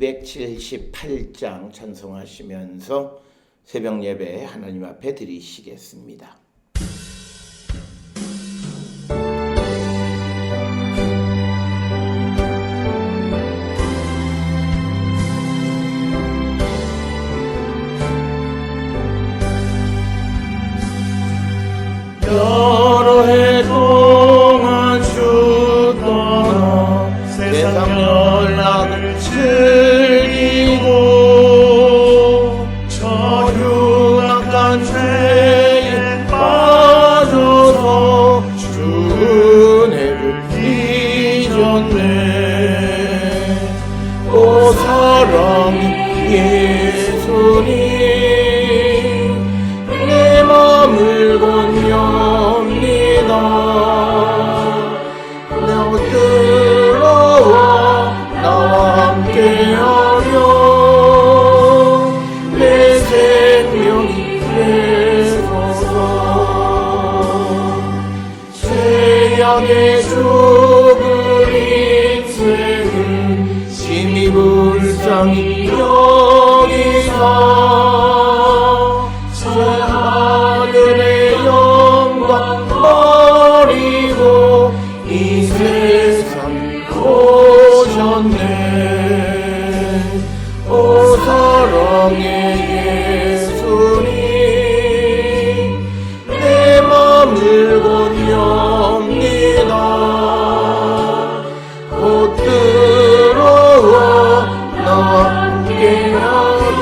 278장 찬송하시면서 새벽 예배 하나님 앞에 드리시겠습니다. 여러 해 동안 주 떠나 세상 연락을 즐기고 저 흉악한 죄에 빠져서 주 은혜를 잊었네. 오 사랑이 예수님 내 맘을 건넵니다. 내 들어와 나와 함께하며 내 생명이 되소서. 죄악의 죽을 인생을 심히 불쌍히 여기사 하늘의 영광 버리고 이 세상 오셨네. 오 사랑의 예수님 내 맘을 건넵니다. 곧 들어와 나와 함께하며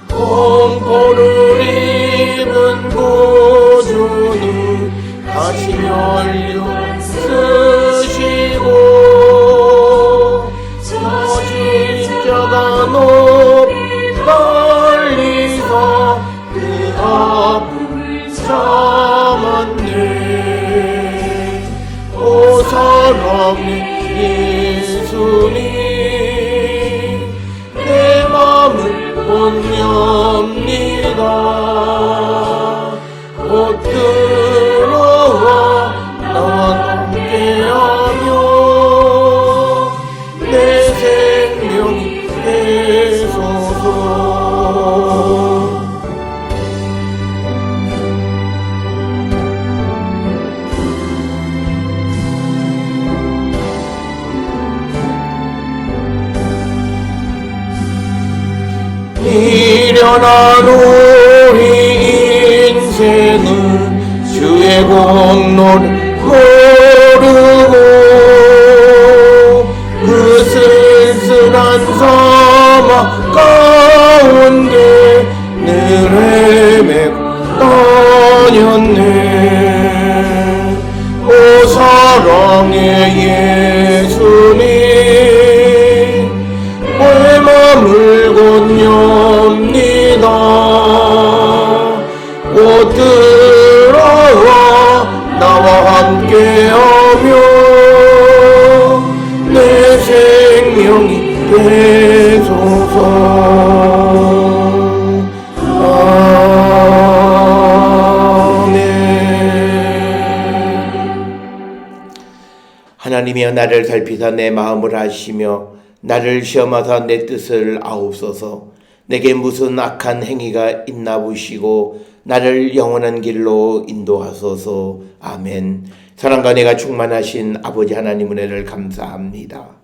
공포를 입은 구주는 다시 멸류 쓰시고 저 십자가 높이 달리사 그 아픔을 참았네. 오 사랑의 예수님 내 맘을 건넵니다. 곧 들어와 나와 함께하며 내 생명이 되소서. 미련한 우리 인생은 주의 공로를 모르고 그 쓸쓸한 사막 가운데 늘 헤매고 다녔네. 오 사랑의 예수님 내 맘을 건넵니다. 오 들어와 나와 함께하며 내 생명이 되소서. 아멘. 하나님이여 나를 살피사 내 마음을 아시며 나를 시험하사 내 뜻을 아옵소서. 내게 무슨 악한 행위가 있나 보시고 나를 영원한 길로 인도하소서. 아멘. 사랑과 내가 충만하신 아버지 하나님 은혜를 감사합니다.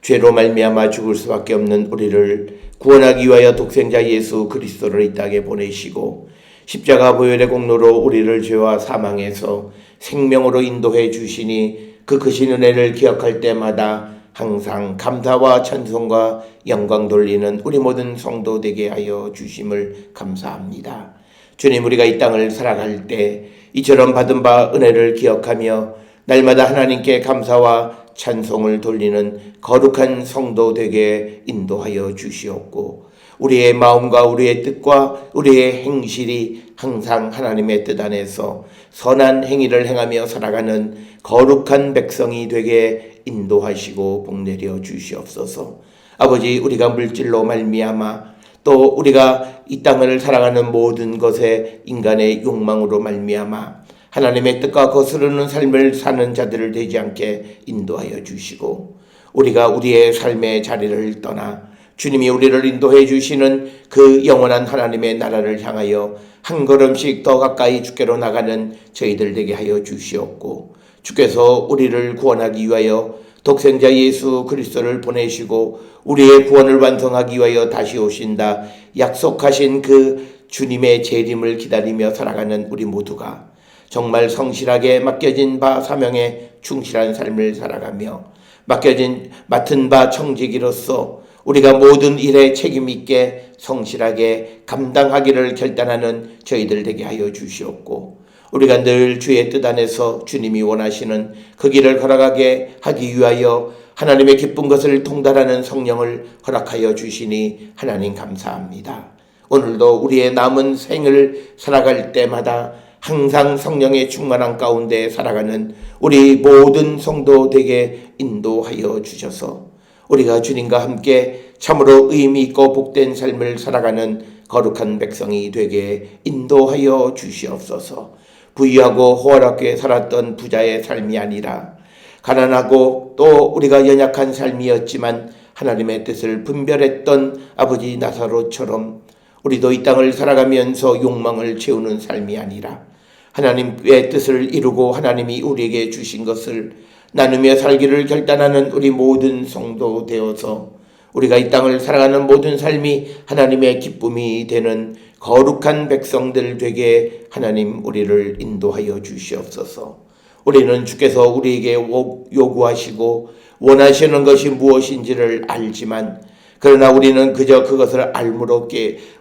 죄로 말미암아 죽을 수밖에 없는 우리를 구원하기 위하여 독생자 예수 그리스도를 이 땅에 보내시고 십자가 보혈의 공로로 우리를 죄와 사망에서 생명으로 인도해 주시니 그 크신 은혜를 기억할 때마다 항상 감사와 찬송과 영광 돌리는 우리 모든 성도 되게 하여 주심을 감사합니다. 주님, 우리가 이 땅을 살아갈 때 이처럼 받은 바 은혜를 기억하며 날마다 하나님께 감사와 찬송을 돌리는 거룩한 성도 되게 인도하여 주시옵고 우리의 마음과 우리의 뜻과 우리의 행실이 항상 하나님의 뜻 안에서 선한 행위를 행하며 살아가는 거룩한 백성이 되게 인도하시고 복내려 주시옵소서. 아버지, 우리가 물질로 말미암아 또 우리가 이 땅을 살아가는 모든 것에 인간의 욕망으로 말미암아 하나님의 뜻과 거스르는 삶을 사는 자들을 되지 않게 인도하여 주시고, 우리가 우리의 삶의 자리를 떠나 주님이 우리를 인도해 주시는 그 영원한 하나님의 나라를 향하여 한 걸음씩 더 가까이 주께로 나가는 저희들 되게 하여 주시옵고, 주께서 우리를 구원하기 위하여 독생자 예수 그리스도를 보내시고 우리의 구원을 완성하기 위하여 다시 오신다 약속하신 그 주님의 재림을 기다리며 살아가는 우리 모두가 정말 성실하게 맡겨진 바 사명에 충실한 삶을 살아가며 맡은 바 청지기로서 우리가 모든 일에 책임 있게 성실하게 감당하기를 결단하는 저희들 되게 하여 주시옵고, 우리가 늘 주의 뜻 안에서 주님이 원하시는 그 길을 걸어가게 하기 위하여 하나님의 기쁜 것을 통달하는 성령을 허락하여 주시니 하나님 감사합니다. 오늘도 우리의 남은 생을 살아갈 때마다 항상 성령의 충만한 가운데 살아가는 우리 모든 성도 되게 인도하여 주셔서 우리가 주님과 함께 참으로 의미 있고 복된 삶을 살아가는 거룩한 백성이 되게 인도하여 주시옵소서. 부유하고 호화롭게 살았던 부자의 삶이 아니라 가난하고 또 우리가 연약한 삶이었지만 하나님의 뜻을 분별했던 아버지 나사로처럼 우리도 이 땅을 살아가면서 욕망을 채우는 삶이 아니라 하나님의 뜻을 이루고 하나님이 우리에게 주신 것을 나누며 살기를 결단하는 우리 모든 성도 되어서 우리가 이 땅을 살아가는 모든 삶이 하나님의 기쁨이 되는 거룩한 백성들 되게 하나님 우리를 인도하여 주시옵소서. 우리는 주께서 우리에게 요구하시고 원하시는 것이 무엇인지를 알지만, 그러나 우리는 그저 그것을 알므로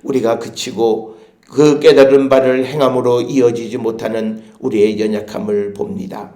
우리가 그치고 그 깨달은 바를 행함으로 이어지지 못하는 우리의 연약함을 봅니다.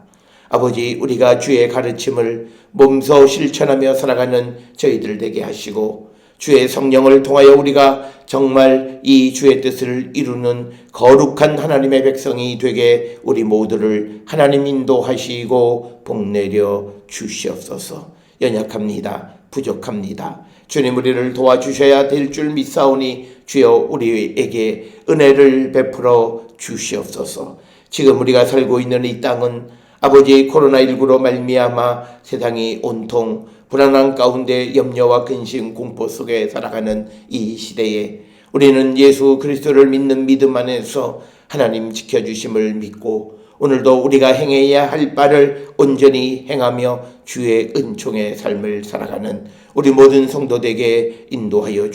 아버지, 우리가 주의 가르침을 몸소 실천하며 살아가는 저희들 되게 하시고 주의 성령을 통하여 우리가 정말 이 주의 뜻을 이루는 거룩한 하나님의 백성이 되게 우리 모두를 하나님 인도하시고 복내려 주시옵소서. 연약합니다. 부족합니다. 주님 우리를 도와주셔야 될 줄 믿사오니 주여 우리에게 은혜를 베풀어 주시옵소서. 지금 우리가 살고 있는 이 땅은 아버지 코로나19로 말미암아 세상이 온통 불안한 가운데 염려와 근심 공포 속에 살아가는 이 시대에 우리는 예수 그리스도를 믿는 믿음 안에서 하나님 지켜주심을 믿고 오늘도 우리가 행해야 할 바를 온전히 행하며 주의 은총의 삶을 살아가는 우리 모든 성도들에게 인도하여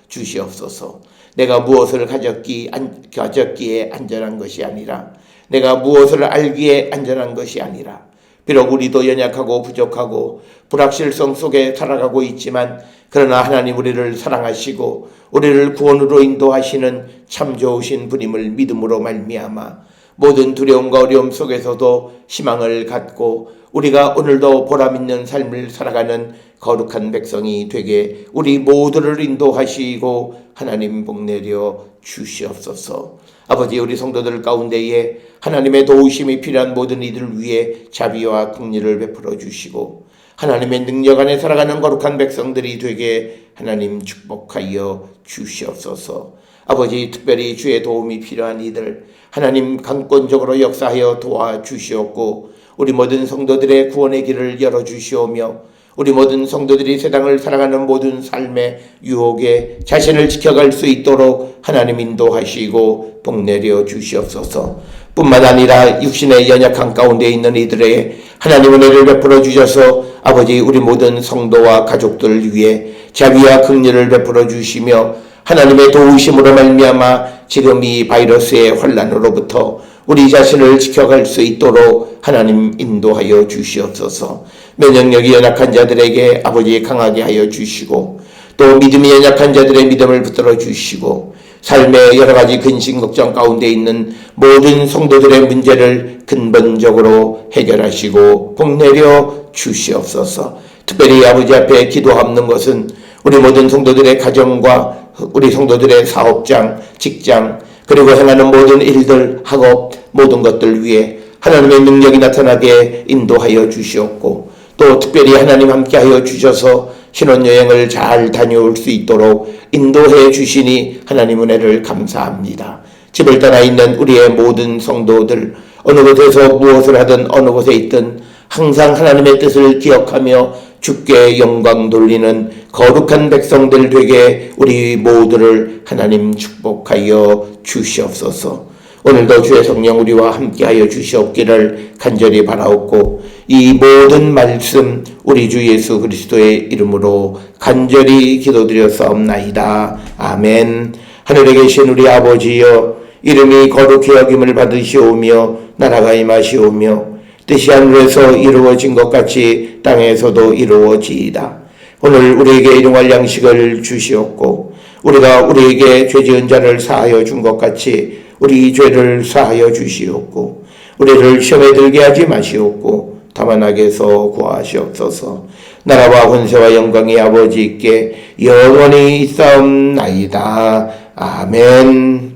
주시옵소서. 내가 무엇을 가졌기에 안전한 것이 아니라, 내가 무엇을 알기에 안전한 것이 아니라, 비록 우리도 연약하고 부족하고 불확실성 속에 살아가고 있지만 그러나 하나님 우리를 사랑하시고 우리를 구원으로 인도하시는 참 좋으신 분임을 믿음으로 말미암아 모든 두려움과 어려움 속에서도 희망을 갖고 우리가 오늘도 보람있는 삶을 살아가는 거룩한 백성이 되게 우리 모두를 인도하시고 하나님 복내려 주시옵소서. 아버지, 우리 성도들 가운데에 하나님의 도우심이 필요한 모든 이들을 위해 자비와 긍휼을 베풀어 주시고 하나님의 능력 안에 살아가는 거룩한 백성들이 되게 하나님 축복하여 주시옵소서. 아버지, 특별히 주의 도움이 필요한 이들 하나님 강권적으로 역사하여 도와주시옵고 우리 모든 성도들의 구원의 길을 열어주시오며 우리 모든 성도들이 세상을 살아가는 모든 삶의 유혹에 자신을 지켜갈 수 있도록 하나님 인도하시고 복내려 주시옵소서. 뿐만 아니라 육신의 연약한 가운데 있는 이들의 하나님 은혜를 베풀어 주셔서 아버지 우리 모든 성도와 가족들을 위해 자비와 긍휼을 베풀어 주시며 하나님의 도우심으로 말미암아 지금 이 바이러스의 환난으로부터 우리 자신을 지켜갈 수 있도록 하나님 인도하여 주시옵소서. 면역력이 연약한 자들에게 아버지 강하게 하여 주시고 또 믿음이 연약한 자들의 믿음을 붙들어 주시고 삶의 여러 가지 근심 걱정 가운데 있는 모든 성도들의 문제를 근본적으로 해결하시고 복내려 주시옵소서. 특별히 아버지 앞에 기도하는 것은 우리 모든 성도들의 가정과 우리 성도들의 사업장, 직장, 그리고 행하는 모든 일들, 학업, 모든 것들 위해 하나님의 능력이 나타나게 인도하여 주시옵고 또 특별히 하나님 함께하여 주셔서 신혼여행을 잘 다녀올 수 있도록 인도해 주시니 하나님 은혜를 감사합니다. 집을 떠나 있는 우리의 모든 성도들 어느 곳에서 무엇을 하든 어느 곳에 있든 항상 하나님의 뜻을 기억하며 주께 영광 돌리는 거룩한 백성들 되게 우리 모두를 하나님 축복하여 주시옵소서. 오늘도 주의 성령 우리와 함께하여 주시옵기를 간절히 바라옵고 이 모든 말씀 우리 주 예수 그리스도의 이름으로 간절히 기도드렸사옵나이다. 아멘. 하늘에 계신 우리 아버지여, 이름이 거룩히 여김을 받으시오며 나라가 임하시오며 뜻이 하늘에서 이루어진 것 같이 땅에서도 이루어지이다. 오늘 우리에게 일용할 양식을 주시옵고 우리가 우리에게 죄 지은 자를 사하여 준 것 같이 우리 죄를 사하여 주시옵고 우리를 시험에 들게 하지 마시옵고 다만 악에서 구하시옵소서. 나라와 권세와 영광이 아버지께 영원히 있사옵나이다. 아멘.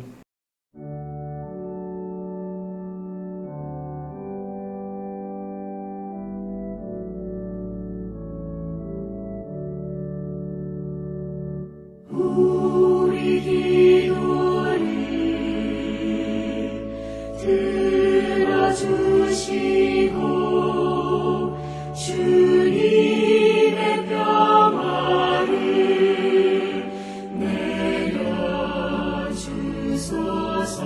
우리 기도를 들어주시고 주님의 평화를 내려주소서.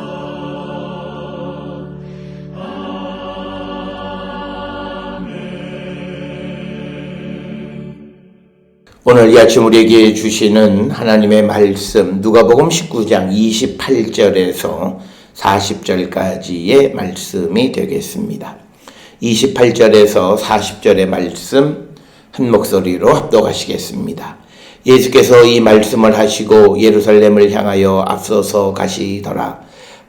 오늘 이 아침 우리에게 주시는 하나님의 말씀 누가복음 19장 28절에서 40절까지의 말씀이 되겠습니다. 28절에서 40절의 말씀 한 목소리로 합독하시겠습니다. 예수께서 이 말씀을 하시고 예루살렘을 향하여 앞서서 가시더라.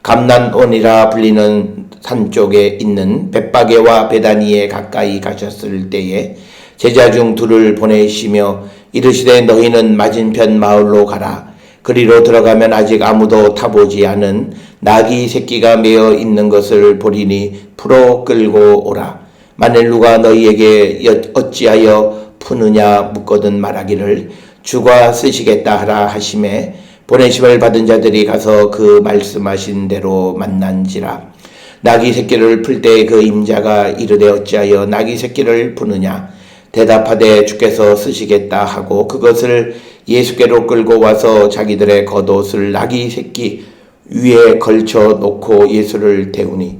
감난온이라 불리는 산 쪽에 있는 벳바게와 베다니에 가까이 가셨을 때에 제자 중 둘을 보내시며 이르시되 너희는 맞은편 마을로 가라. 그리로 들어가면 아직 아무도 타보지 않은 나귀 새끼가 매어 있는 것을 보리니 풀어 끌고 오라. 만일 누가 너희에게 어찌하여 푸느냐 묻거든 말하기를 주가 쓰시겠다 하라 하시매 보내심을 받은 자들이 가서 그 말씀하신 대로 만난지라. 나귀 새끼를 풀 때 그 임자가 이르되 어찌하여 나귀 새끼를 푸느냐 대답하되 주께서 쓰시겠다 하고 그것을 예수께로 끌고 와서 자기들의 겉옷을 나귀 새끼 위에 걸쳐 놓고 예수를 태우니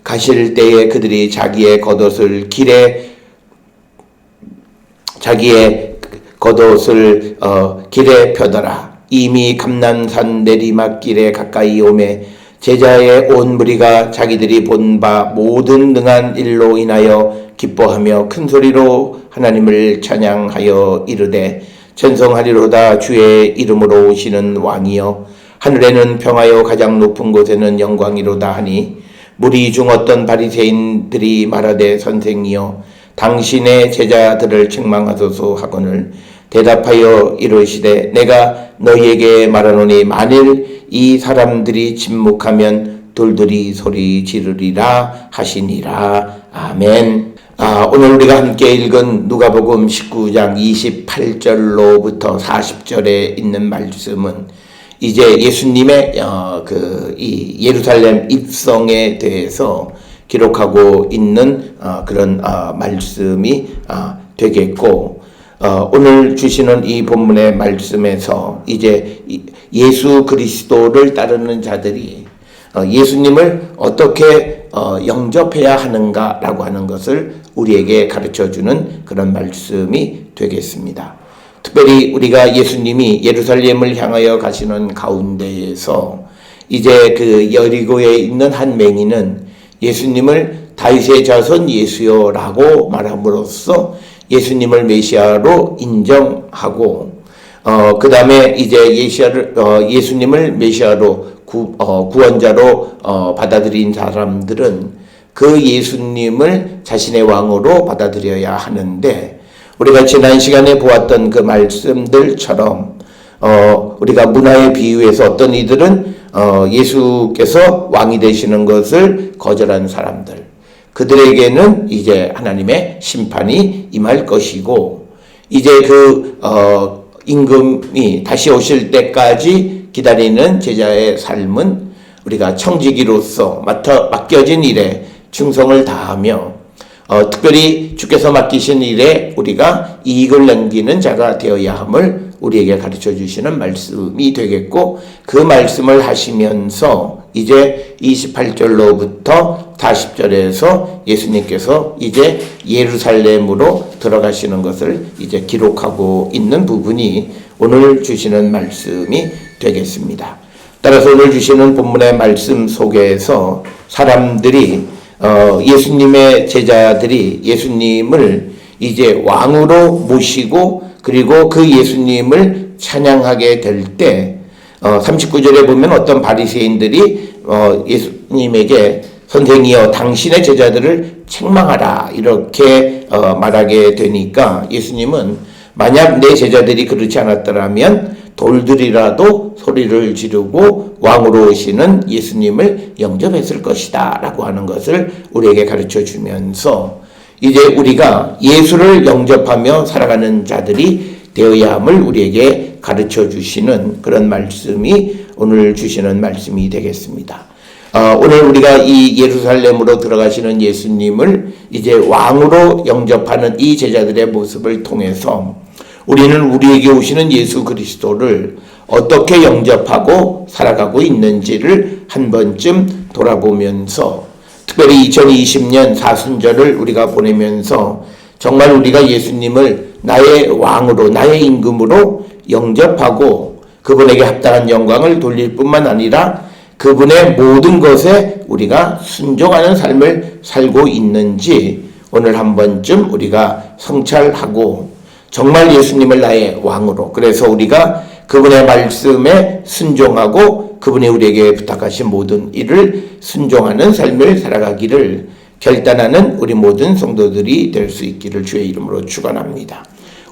가실 때에 그들이 자기의 겉옷을 길에 펴더라. 이미 감난산 내리막길에 가까이 오매 제자의 온 무리가 자기들이 본 바 모든 능한 일로 인하여 기뻐하며 큰 소리로 하나님을 찬양하여 이르되 찬송하리로다. 주의 이름으로 오시는 왕이여 하늘에는 평화여 가장 높은 곳에는 영광이로다 하니 무리 중 어떤 바리새인들이 말하되 선생이여 당신의 제자들을 책망하소서 하거늘 대답하여 이르시되 내가 너희에게 말하노니 만일 이 사람들이 침묵하면 돌들이 소리 지르리라 하시니라. 아멘. 오늘 우리가 함께 읽은 누가복음 19장 28절로부터 40절에 있는 말씀은 이제 예수님의 이 예루살렘 입성에 대해서 기록하고 있는 그런 말씀이 되겠고, 오늘 주시는 이 본문의 말씀에서 이제 예수 그리스도를 따르는 자들이 예수님을 어떻게 영접해야 하는가라고 하는 것을 우리에게 가르쳐주는 그런 말씀이 되겠습니다. 특별히 우리가 예수님이 예루살렘을 향하여 가시는 가운데에서 이제 그 여리고에 있는 한 맹인은 예수님을 다윗의 자손 예수여라고 말함으로써 예수님을 메시아로 인정하고, 그 다음에 이제 예수님을 메시아로 구원자로 받아들인 사람들은 그 예수님을 자신의 왕으로 받아들여야 하는데, 우리가 지난 시간에 보았던 그 말씀들처럼 우리가 문화에 비유해서 어떤 이들은 예수께서 왕이 되시는 것을 거절한 사람들, 그들에게는 이제 하나님의 심판이 임할 것이고, 이제 그 임금이 다시 오실 때까지 기다리는 제자의 삶은 우리가 청지기로서 맡겨진 일에 충성을 다하며 특별히 주께서 맡기신 일에 우리가 이익을 남기는 자가 되어야 함을 우리에게 가르쳐 주시는 말씀이 되겠고, 그 말씀을 하시면서 이제 28절로부터 40절에서 예수님께서 이제 예루살렘으로 들어가시는 것을 이제 기록하고 있는 부분이 오늘 주시는 말씀이 되겠습니다. 따라서 오늘 주시는 본문의 말씀 속에서 사람들이 예수님의 제자들이 예수님을 이제 왕으로 모시고 그리고 그 예수님을 찬양하게 될 때 39절에 보면 어떤 바리새인들이 예수님에게 선생이여 당신의 제자들을 책망하라 이렇게 말하게 되니까 예수님은 만약 내 제자들이 그렇지 않았더라면 돌들이라도 소리를 지르고 왕으로 오시는 예수님을 영접했을 것이다 라고 하는 것을 우리에게 가르쳐 주면서 이제 우리가 예수를 영접하며 살아가는 자들이 되어야 함을 우리에게 가르쳐 주시는 그런 말씀이 오늘 주시는 말씀이 되겠습니다. 오늘 우리가 이 예루살렘으로 들어가시는 예수님을 이제 왕으로 영접하는 이 제자들의 모습을 통해서 우리는 우리에게 오시는 예수 그리스도를 어떻게 영접하고 살아가고 있는지를 한 번쯤 돌아보면서 특별히 2020년 사순절을 우리가 보내면서 정말 우리가 예수님을 나의 왕으로 나의 임금으로 영접하고 그분에게 합당한 영광을 돌릴 뿐만 아니라 그분의 모든 것에 우리가 순종하는 삶을 살고 있는지 오늘 한 번쯤 우리가 성찰하고 정말 예수님을 나의 왕으로, 그래서 우리가 그분의 말씀에 순종하고 그분이 우리에게 부탁하신 모든 일을 순종하는 삶을 살아가기를 결단하는 우리 모든 성도들이 될 수 있기를 주의 이름으로 축원합니다.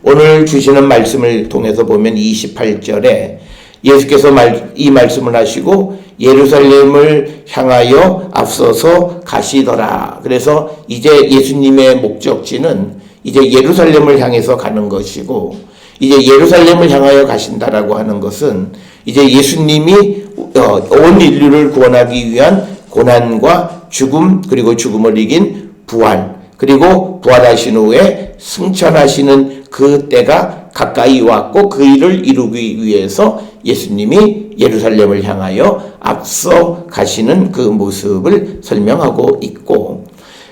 오늘 주시는 말씀을 통해서 보면 28절에 예수께서 이 말씀을 하시고 예루살렘을 향하여 앞서서 가시더라. 그래서 이제 예수님의 목적지는 이제 예루살렘을 향해서 가는 것이고, 이제 예루살렘을 향하여 가신다라고 하는 것은 이제 예수님이 온 인류를 구원하기 위한 고난과 죽음, 그리고 죽음을 이긴 부활, 그리고 부활하신 후에 승천하시는 그 때가 가까이 왔고 그 일을 이루기 위해서 예수님이 예루살렘을 향하여 앞서 가시는 그 모습을 설명하고 있고,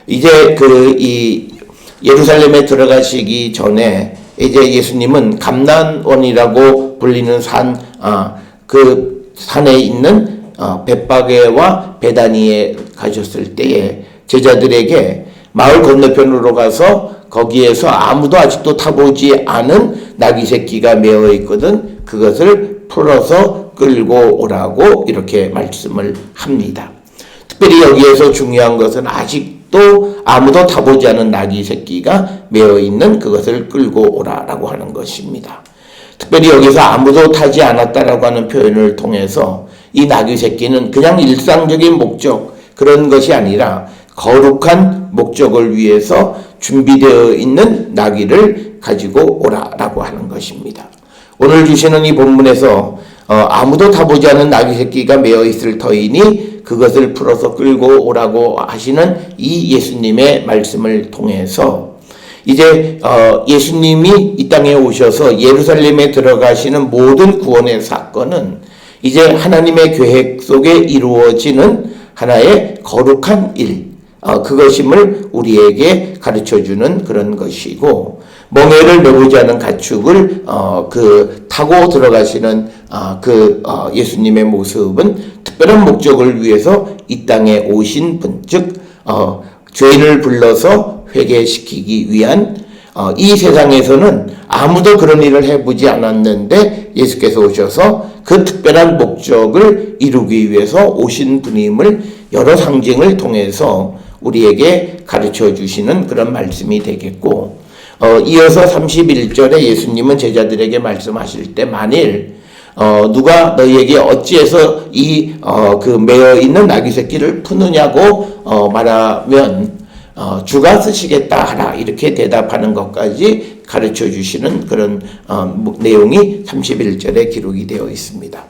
이제 이 예루살렘에 들어가시기 전에 이제 예수님은 감난원이라고 불리는 그 산에 있는 벳바게와 베다니에 가셨을 때에 제자들에게 마을 건너편으로 가서 거기에서 아무도 아직도 타보지 않은 나귀 새끼가 메어 있거든 그것을 풀어서 끌고 오라고 이렇게 말씀을 합니다. 특별히 여기에서 중요한 것은 아직도 아무도 타보지 않은 나귀 새끼가 메어 있는 그것을 끌고 오라라고 하는 것입니다. 특별히 여기서 아무도 타지 않았다라고 하는 표현을 통해서 이 나귀 새끼는 그냥 일상적인 목적 그런 것이 아니라 거룩한 목적을 위해서 준비되어 있는 나귀를 가지고 오라라고 하는 것입니다. 오늘 주시는 이 본문에서 아무도 타보지 않은 나귀 새끼가 메어 있을 터이니 그것을 풀어서 끌고 오라고 하시는 이 예수님의 말씀을 통해서 이제 예수님이 이 땅에 오셔서 예루살렘에 들어가시는 모든 구원의 사건은 이제 하나님의 계획 속에 이루어지는 하나의 거룩한 일, 그것임을 우리에게 가르쳐주는 그런 것이고, 멍에를 메우지 않은 가축을 타고 들어가시는 예수님의 모습은 특별한 목적을 위해서 이 땅에 오신 분, 즉 죄인을 불러서 회개시키기 위한, 이 세상에서는 아무도 그런 일을 해보지 않았는데 예수께서 오셔서 그 특별한 목적을 이루기 위해서 오신 분임을 여러 상징을 통해서 우리에게 가르쳐 주시는 그런 말씀이 되겠고, 이어서 31절에 예수님은 제자들에게 말씀하실 때 만일 누가 너희에게 어찌해서 그 메어 있는 나귀 새끼를 푸느냐고 말하면 주가 쓰시겠다 하라 이렇게 대답하는 것까지 가르쳐 주시는 그런 내용이 31절에 기록이 되어 있습니다.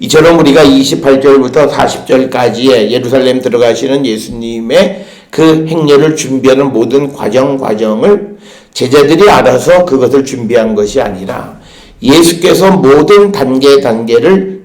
이처럼 우리가 28절부터 40절까지의 예루살렘 들어가시는 예수님의 그 행렬을 준비하는 모든 과정을 제자들이 알아서 그것을 준비한 것이 아니라 예수께서 모든 단계를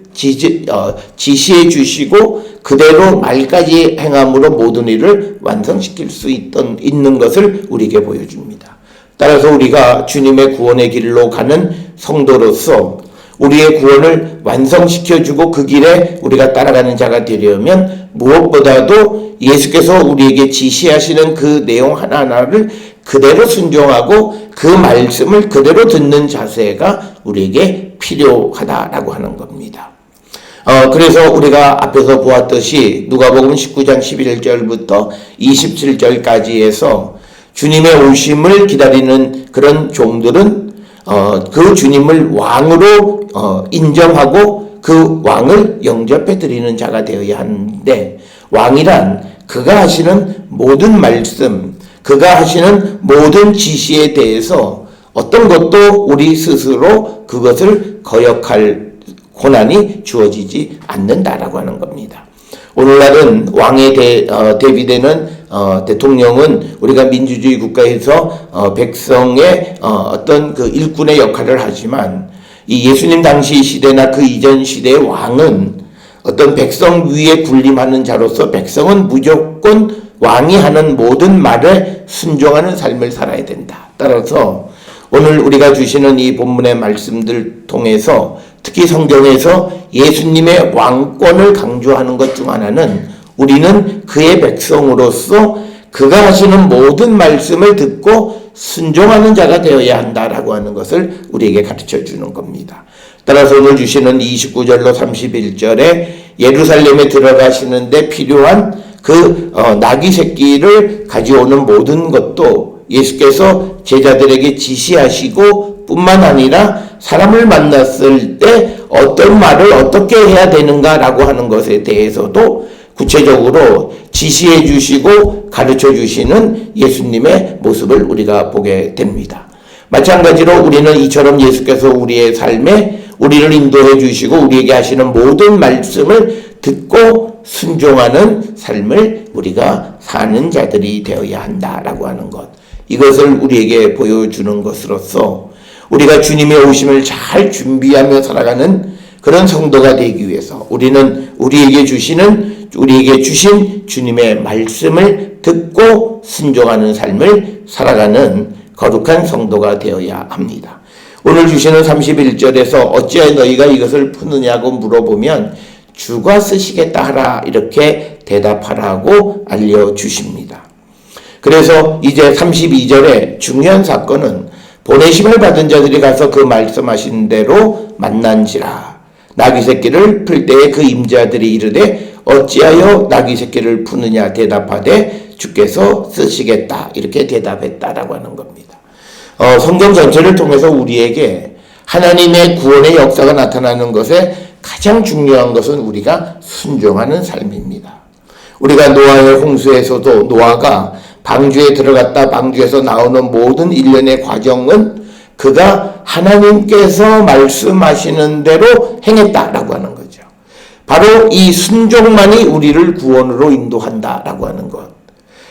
지시해 주시고 그대로 말까지 행함으로 모든 일을 완성시킬 수 있는 것을 우리에게 보여줍니다. 따라서 우리가 주님의 구원의 길로 가는 성도로서 우리의 구원을 완성시켜주고 그 길에 우리가 따라가는 자가 되려면 무엇보다도 예수께서 우리에게 지시하시는 그 내용 하나하나를 그대로 순종하고 그 말씀을 그대로 듣는 자세가 우리에게 필요하다라고 하는 겁니다. 그래서 우리가 앞에서 보았듯이 누가복음 19장 11절부터 27절까지 해서 주님의 오심을 기다리는 그런 종들은 그 주님을 왕으로 인정하고 그 왕을 영접해 드리는 자가 되어야 하는데, 왕이란 그가 하시는 모든 말씀, 그가 하시는 모든 지시에 대해서 어떤 것도 우리 스스로 그것을 거역할 고난이 주어지지 않는다라고 하는 겁니다. 오늘날은 왕에 대비되는 대통령은 우리가 민주주의 국가에서 백성의 어떤 그 일꾼의 역할을 하지만 이 예수님 당시 시대나 그 이전 시대의 왕은 어떤 백성 위에 군림하는 자로서 백성은 무조건 왕이 하는 모든 말에 순종하는 삶을 살아야 된다. 따라서 오늘 우리가 주시는 이 본문의 말씀들 통해서 특히 성경에서 예수님의 왕권을 강조하는 것 중 하나는 우리는 그의 백성으로서 그가 하시는 모든 말씀을 듣고 순종하는 자가 되어야 한다라고 하는 것을 우리에게 가르쳐 주는 겁니다. 따라서 오늘 주시는 29절로 31절에 예루살렘에 들어가시는데 필요한 그 나귀 새끼를 가져오는 모든 것도 예수께서 제자들에게 지시하시고 뿐만 아니라 사람을 만났을 때 어떤 말을 어떻게 해야 되는가라고 하는 것에 대해서도 구체적으로 지시해 주시고 가르쳐 주시는 예수님의 모습을 우리가 보게 됩니다. 마찬가지로 우리는 이처럼 예수께서 우리의 삶에 우리를 인도해 주시고 우리에게 하시는 모든 말씀을 듣고 순종하는 삶을 우리가 사는 자들이 되어야 한다라고 하는 것, 이것을 우리에게 보여주는 것으로서 우리가 주님의 오심을 잘 준비하며 살아가는 그런 성도가 되기 위해서 우리는 우리에게 주신 주님의 말씀을 듣고 순종하는 삶을 살아가는 거룩한 성도가 되어야 합니다. 오늘 주시는 31절에서 어찌하여 너희가 이것을 푸느냐고 물어보면 주가 쓰시겠다 하라 이렇게 대답하라고 알려주십니다. 그래서 이제 32절에 중요한 사건은 보내심을 받은 자들이 가서 그 말씀하신 대로 만난지라. 나귀 새끼를 풀 때에 그 임자들이 이르되 어찌하여 나귀 새끼를 푸느냐 대답하되 주께서 쓰시겠다 이렇게 대답했다라고 하는 겁니다. 성경 전체를 통해서 우리에게 하나님의 구원의 역사가 나타나는 것에 가장 중요한 것은 우리가 순종하는 삶입니다. 우리가 노아의 홍수에서도 노아가 방주에 들어갔다 방주에서 나오는 모든 일련의 과정은 그가 하나님께서 말씀하시는 대로 행했다라고 하는 거죠. 바로 이 순종만이 우리를 구원으로 인도한다라고 하는 것.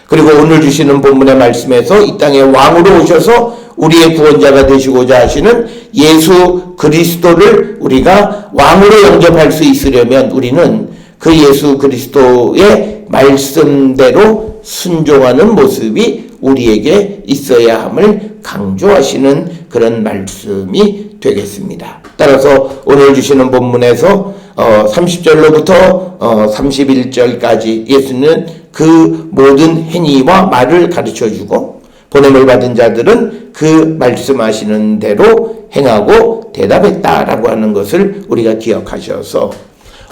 그리고 오늘 주시는 본문의 말씀에서 이 땅에 왕으로 오셔서 우리의 구원자가 되시고자 하시는 예수 그리스도를 우리가 왕으로 영접할 수 있으려면 우리는 그 예수 그리스도의 말씀대로 순종하는 모습이 우리에게 있어야 함을 강조하시는 그런 말씀이 되겠습니다. 따라서 오늘 주시는 본문에서 30절로부터 31절까지 예수는 그 모든 행위와 말을 가르쳐주고 보냄을 받은 자들은 그 말씀하시는 대로 행하고 대답했다라고 하는 것을 우리가 기억하셔서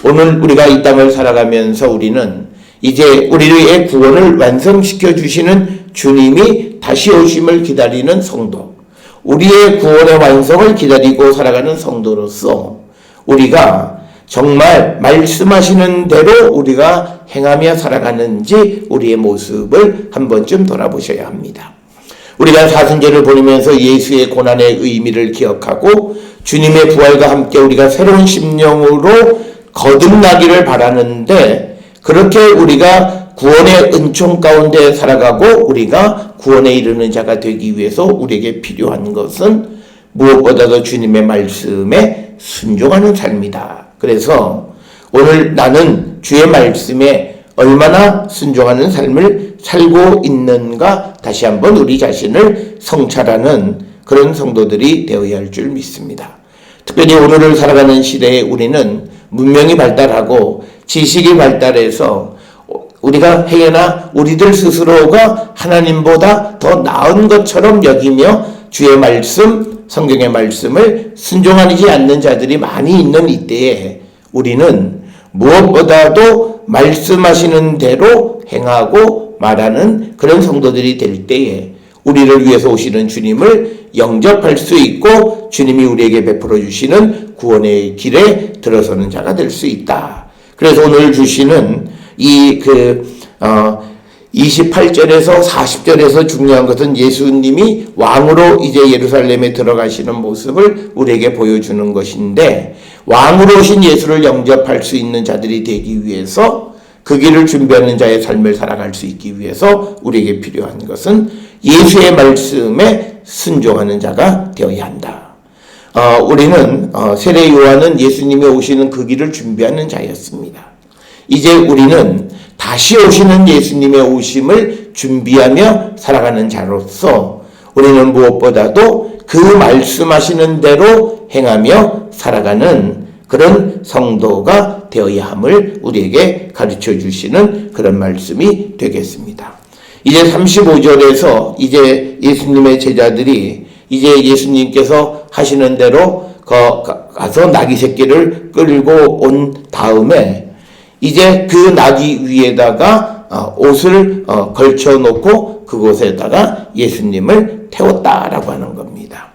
오늘 우리가 이 땅을 살아가면서 우리는 이제 우리의 구원을 완성시켜 주시는 주님이 다시 오심을 기다리는 성도, 우리의 구원의 완성을 기다리고 살아가는 성도로서 우리가 정말 말씀하시는 대로 우리가 행하며 살아가는지 우리의 모습을 한 번쯤 돌아보셔야 합니다. 우리가 사순절을 보내면서 예수의 고난의 의미를 기억하고 주님의 부활과 함께 우리가 새로운 심령으로 거듭나기를 바라는데 그렇게 우리가 구원의 은총 가운데 살아가고 우리가 구원에 이르는 자가 되기 위해서 우리에게 필요한 것은 무엇보다도 주님의 말씀에 순종하는 삶이다. 그래서 오늘 나는 주의 말씀에 얼마나 순종하는 삶을 살고 있는가 다시 한번 우리 자신을 성찰하는 그런 성도들이 되어야 할 줄 믿습니다. 특별히 오늘을 살아가는 시대에 우리는 문명이 발달하고 지식이 발달해서 우리가 행여나 우리들 스스로가 하나님보다 더 나은 것처럼 여기며 주의 말씀, 성경의 말씀을 순종하지 않는 자들이 많이 있는 이때에 우리는 무엇보다도 말씀하시는 대로 행하고 말하는 그런 성도들이 될 때에 우리를 위해서 오시는 주님을 영접할 수 있고 주님이 우리에게 베풀어 주시는 구원의 길에 들어서는 자가 될 수 있다. 그래서 오늘 주시는 28절에서 40절에서 중요한 것은 예수님이 왕으로 이제 예루살렘에 들어가시는 모습을 우리에게 보여주는 것인데, 왕으로 오신 예수를 영접할 수 있는 자들이 되기 위해서 그 길을 준비하는 자의 삶을 살아갈 수 있기 위해서 우리에게 필요한 것은 예수의 말씀에 순종하는 자가 되어야 한다. 우리는 세례 요한은 예수님이 오시는 그 길을 준비하는 자였습니다. 이제 우리는 다시 오시는 예수님의 오심을 준비하며 살아가는 자로서 우리는 무엇보다도 그 말씀하시는 대로 행하며 살아가는 그런 성도가 되어야 함을 우리에게 가르쳐 주시는 그런 말씀이 되겠습니다. 이제 35절에서 이제 예수님의 제자들이 이제 예수님께서 하시는 대로 가서 나귀 새끼를 끌고 온 다음에 이제 그 나귀 위에다가 옷을 걸쳐 놓고 그곳에다가 예수님을 태웠다라고 하는 겁니다.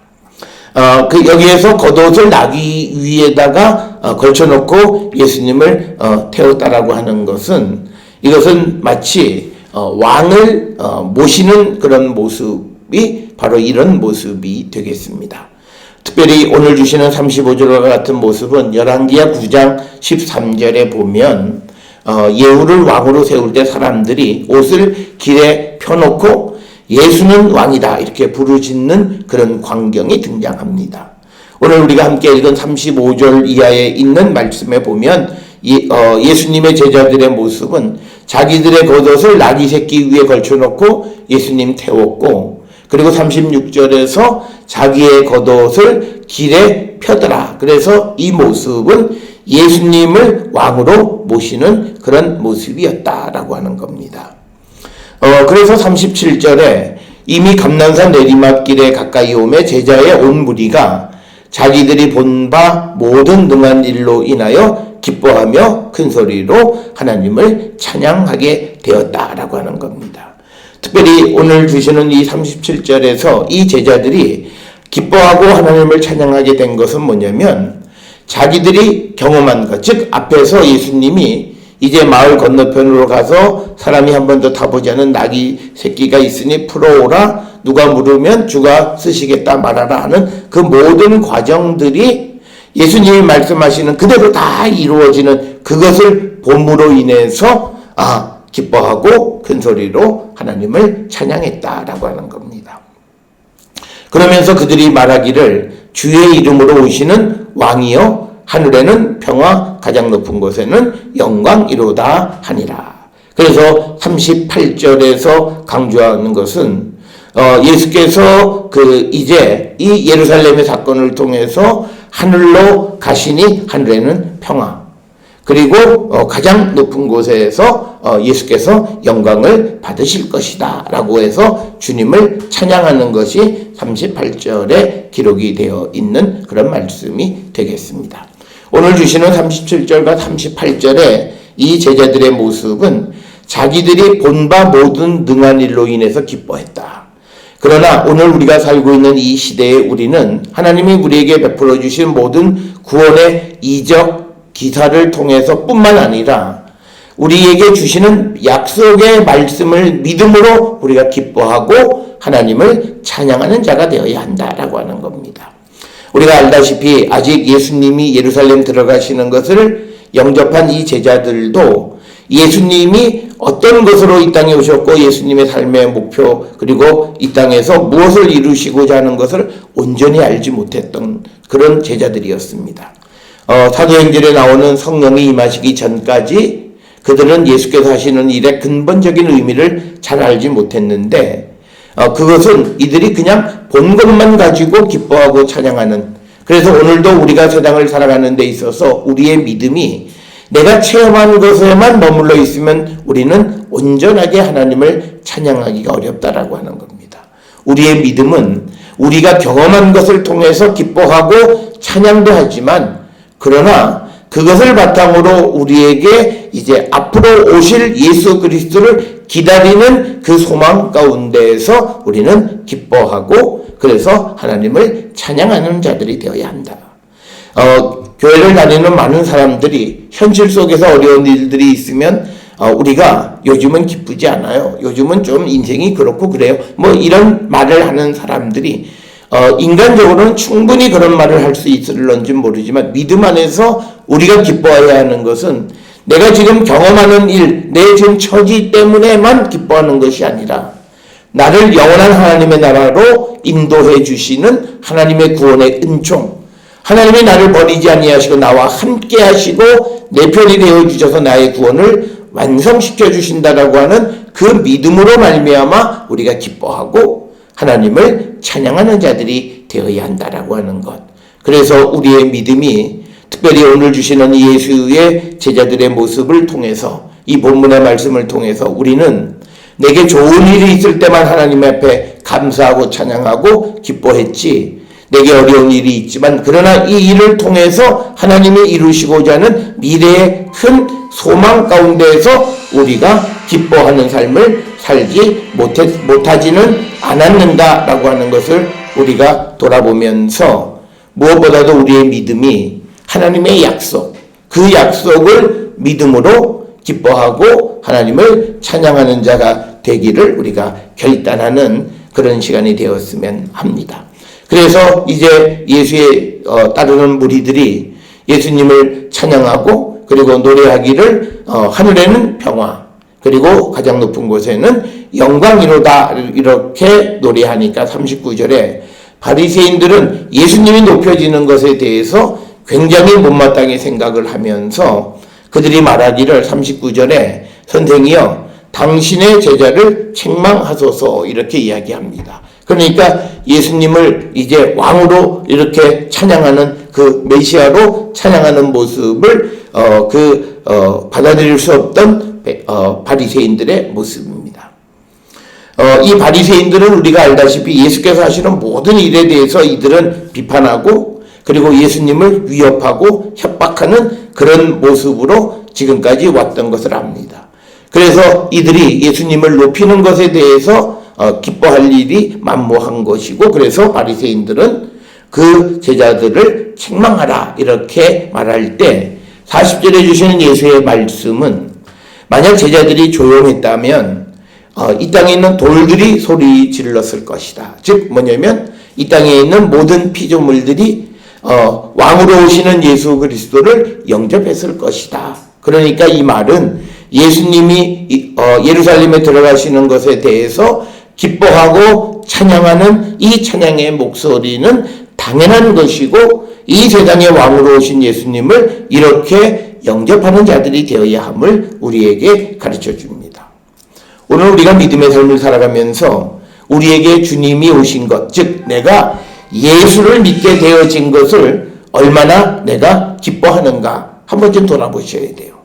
여기에서 겉옷을 나귀 위에다가 걸쳐 놓고 예수님을 태웠다라고 하는 것은 이것은 마치 왕을 모시는 그런 모습이 바로 이런 모습이 되겠습니다. 특별히 오늘 주시는 35절과 같은 모습은 열왕기하 9장 13절에 보면 예후를 왕으로 세울 때 사람들이 옷을 길에 펴놓고 예수는 왕이다 이렇게 부르짖는 그런 광경이 등장합니다. 오늘 우리가 함께 읽은 35절 이하에 있는 말씀에 보면 예수님의 제자들의 모습은 자기들의 겉옷을 나귀 새끼 위에 걸쳐놓고 예수님 태웠고, 그리고 36절에서 자기의 겉옷을 길에 펴더라. 그래서 이 모습은 예수님을 왕으로 모시는 그런 모습이었다라고 하는 겁니다. 그래서 37절에 이미 감난산 내리막길에 가까이 오매 제자의 온 무리가 자기들이 본 바 모든 능한 일로 인하여 기뻐하며 큰 소리로 하나님을 찬양하게 되었다라고 하는 겁니다. 특별히 오늘 주시는 이 37절에서 이 제자들이 기뻐하고 하나님을 찬양하게 된 것은 뭐냐면 자기들이 경험한 것, 즉 앞에서 예수님이 이제 마을 건너편으로 가서 사람이 한 번도 타보지 않은 나귀 새끼가 있으니 풀어오라, 누가 물으면 주가 쓰시겠다 말하라 하는 그 모든 과정들이 예수님이 말씀하시는 그대로 다 이루어지는 그것을 봄으로 인해서 기뻐하고 큰 소리로 하나님을 찬양했다라고 하는 겁니다. 그러면서 그들이 말하기를 주의 이름으로 오시는 왕이여 하늘에는 평화 가장 높은 곳에는 영광이로다 하니라. 그래서 38절에서 강조하는 것은 예수께서 이제 이 예루살렘의 사건을 통해서 하늘로 가시니 하늘에는 평화, 그리고 가장 높은 곳에서 예수께서 영광을 받으실 것이다 라고 해서 주님을 찬양하는 것이 38절에 기록이 되어 있는 그런 말씀이 되겠습니다. 오늘 주시는 37절과 38절에 이 제자들의 모습은 자기들이 본 바 모든 능한 일로 인해서 기뻐했다. 그러나 오늘 우리가 살고 있는 이 시대에 우리는 하나님이 우리에게 베풀어 주신 모든 구원의 이적 기사를 통해서 뿐만 아니라 우리에게 주시는 약속의 말씀을 믿음으로 우리가 기뻐하고 하나님을 찬양하는 자가 되어야 한다라고 하는 겁니다. 우리가 알다시피 아직 예수님이 예루살렘 들어가시는 것을 영접한 이 제자들도 예수님이 어떤 것으로 이 땅에 오셨고 예수님의 삶의 목표 그리고 이 땅에서 무엇을 이루시고자 하는 것을 온전히 알지 못했던 그런 제자들이었습니다. 사도행전에 나오는 성령이 임하시기 전까지 그들은 예수께서 하시는 일의 근본적인 의미를 잘 알지 못했는데 그것은 이들이 그냥 본 것만 가지고 기뻐하고 찬양하는, 그래서 오늘도 우리가 세상을 살아가는 데 있어서 우리의 믿음이 내가 체험한 것에만 머물러 있으면 우리는 온전하게 하나님을 찬양하기가 어렵다라고 하는 겁니다. 우리의 믿음은 우리가 경험한 것을 통해서 기뻐하고 찬양도 하지만, 그러나 그것을 바탕으로 우리에게 이제 앞으로 오실 예수 그리스도를 기다리는 그 소망 가운데에서 우리는 기뻐하고 그래서 하나님을 찬양하는 자들이 되어야 한다. 교회를 다니는 많은 사람들이 현실 속에서 어려운 일들이 있으면 우리가 요즘은 기쁘지 않아요. 요즘은 좀 인생이 그렇고 그래요. 뭐 이런 말을 하는 사람들이 인간적으로는 충분히 그런 말을 할 수 있을런지 모르지만 믿음 안에서 우리가 기뻐해야 하는 것은 내가 지금 경험하는 일, 내 지금 처지 때문에만 기뻐하는 것이 아니라 나를 영원한 하나님의 나라로 인도해 주시는 하나님의 구원의 은총, 하나님이 나를 버리지 아니하시고 나와 함께 하시고 내 편이 되어 주셔서 나의 구원을 완성시켜 주신다라고 하는 그 믿음으로 말미암아 우리가 기뻐하고 하나님을 찬양하는 자들이 되어야 한다라고 하는 것. 그래서 우리의 믿음이 특별히 오늘 주시는 예수의 제자들의 모습을 통해서, 이 본문의 말씀을 통해서 우리는 내게 좋은 일이 있을 때만 하나님 앞에 감사하고 찬양하고 기뻐했지, 내게 어려운 일이 있지만 그러나 이 일을 통해서 하나님이 이루시고자 하는 미래의 큰 소망 가운데에서 우리가 기뻐하는 삶을 살지 못하지는 않았는가라고 하는 것을 우리가 돌아보면서, 무엇보다도 우리의 믿음이 하나님의 약속, 그 약속을 믿음으로 기뻐하고 하나님을 찬양하는 자가 되기를 우리가 결단하는 그런 시간이 되었으면 합니다. 그래서 이제 예수의 따르는 무리들이 예수님을 찬양하고 그리고 노래하기를 하늘에는 평화 그리고 가장 높은 곳에는 영광이로다 이렇게 노래하니까 39절에 바리새인들은 예수님이 높여지는 것에 대해서 굉장히 못마땅히 생각을 하면서 그들이 말하기를 39절에 선생이여 당신의 제자를 책망하소서 이렇게 이야기합니다. 그러니까 예수님을 이제 왕으로 이렇게 찬양하는 그 메시아로 찬양하는 모습을 받아들일 수 없던 바리새인들의 모습입니다. 이 바리새인들은 우리가 알다시피 예수께서 하시는 모든 일에 대해서 이들은 비판하고 그리고 예수님을 위협하고 협박하는 그런 모습으로 지금까지 왔던 것을 압니다. 그래서 이들이 예수님을 높이는 것에 대해서 기뻐할 일이 만무한 것이고, 그래서 바리새인들은 그 제자들을 책망하라 이렇게 말할 때 40절에 주시는 예수의 말씀은 만약 제자들이 조용했다면 이 땅에 있는 돌들이 소리 질렀을 것이다. 즉 뭐냐면 이 땅에 있는 모든 피조물들이 왕으로 오시는 예수 그리스도를 영접했을 것이다. 그러니까 이 말은 예수님이 예루살렘에 들어가시는 것에 대해서 기뻐하고 찬양하는 이 찬양의 목소리는 당연한 것이고 이 세상의 왕으로 오신 예수님을 이렇게 영접하는 자들이 되어야 함을 우리에게 가르쳐 줍니다. 오늘 우리가 믿음의 삶을 살아가면서 우리에게 주님이 오신 것, 즉 내가 예수를 믿게 되어진 것을 얼마나 내가 기뻐하는가 한 번쯤 돌아보셔야 돼요.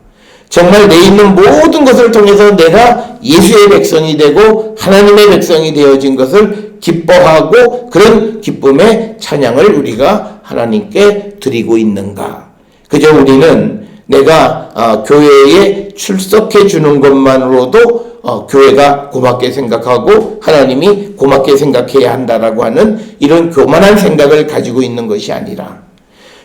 정말 내 있는 모든 것을 통해서 내가 예수의 백성이 되고 하나님의 백성이 되어진 것을 기뻐하고 그런 기쁨의 찬양을 우리가 하나님께 드리고 있는가. 그저 우리는 내가 교회에 출석해 주는 것만으로도 교회가 고맙게 생각하고 하나님이 고맙게 생각해야 한다라고 하는 이런 교만한 생각을 가지고 있는 것이 아니라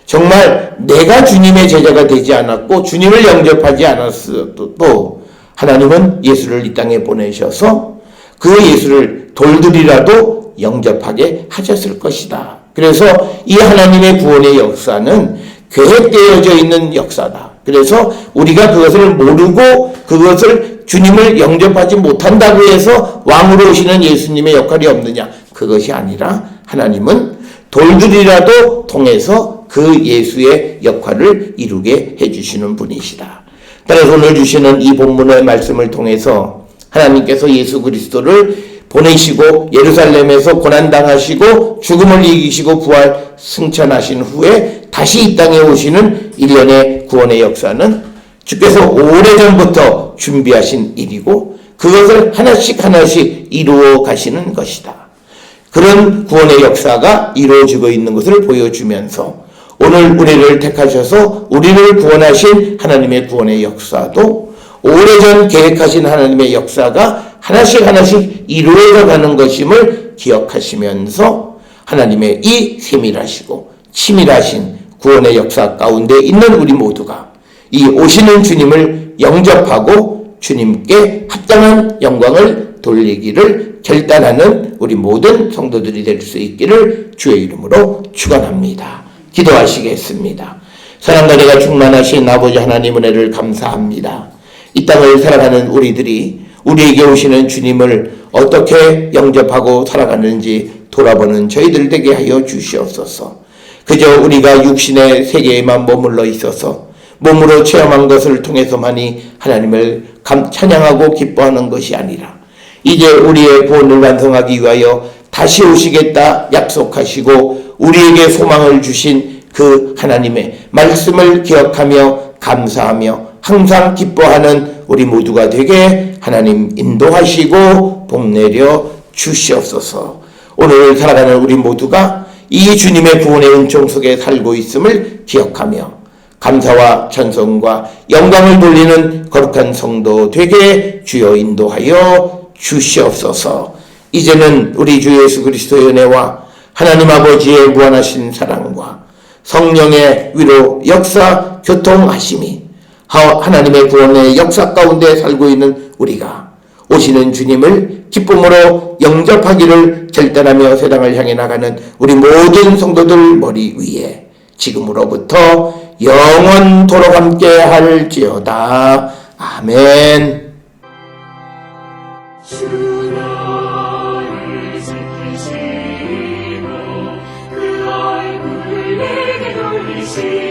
정말 내가 주님의 제자가 되지 않았고 주님을 영접하지 않았어도 하나님은 예수를 이 땅에 보내셔서 그 예수를 돌들이라도 영접하게 하셨을 것이다. 그래서 이 하나님의 구원의 역사는 계획되어져 있는 역사다. 그래서 우리가 그것을 모르고 그것을 주님을 영접하지 못한다고 해서 왕으로 오시는 예수님의 역할이 없느냐? 그것이 아니라 하나님은 돌들이라도 통해서 그 예수의 역할을 이루게 해주시는 분이시다. 따라서 오늘 주시는 이 본문의 말씀을 통해서 하나님께서 예수 그리스도를 보내시고 예루살렘에서 고난당하시고 죽음을 이기시고 부활 승천하신 후에 다시 이 땅에 오시는 일련의 구원의 역사는 주께서 오래전부터 준비하신 일이고 그것을 하나씩 하나씩 이루어 가시는 것이다. 그런 구원의 역사가 이루어지고 있는 것을 보여주면서 오늘 우리를 택하셔서 우리를 구원하신 하나님의 구원의 역사도 오래전 계획하신 하나님의 역사가 하나씩 하나씩 이루어져 가는 것임을 기억하시면서 하나님의 이 세밀하시고 치밀하신 구원의 역사 가운데 있는 우리 모두가 이 오시는 주님을 영접하고 주님께 합당한 영광을 돌리기를 결단하는 우리 모든 성도들이 될 수 있기를 주의 이름으로 축원합니다. 기도하시겠습니다. 사랑과 은혜가 충만하신 아버지 하나님 은혜를 감사합니다. 이 땅을 살아가는 우리들이 우리에게 오시는 주님을 어떻게 영접하고 살아가는지 돌아보는 저희들 되게 하여 주시옵소서. 그저 우리가 육신의 세계에만 머물러 있어서 몸으로 체험한 것을 통해서만이 하나님을 찬양하고 기뻐하는 것이 아니라 이제 우리의 구원을 완성하기 위하여 다시 오시겠다 약속하시고 우리에게 소망을 주신 그 하나님의 말씀을 기억하며 감사하며 항상 기뻐하는 우리 모두가 되게 하나님 인도하시고 복내려 주시옵소서. 오늘 살아가는 우리 모두가 이 주님의 구원의 은총 속에 살고 있음을 기억하며 감사와 찬송과 영광을 돌리는 거룩한 성도 되게 주여 인도하여 주시옵소서. 이제는 우리 주 예수 그리스도의 은혜와 하나님 아버지의 무한하신 사랑과 성령의 위로 역사 교통하심이 하나님의 구원의 역사 가운데 살고 있는 우리가 오시는 주님을 기쁨으로 영접하기를 결단하며 세상을 향해 나가는 우리 모든 성도들 머리 위에 지금으로부터 영원토록 함께 할지어다. 아멘. 주 나를 지키시고 그 얼굴을 내게 돌리시고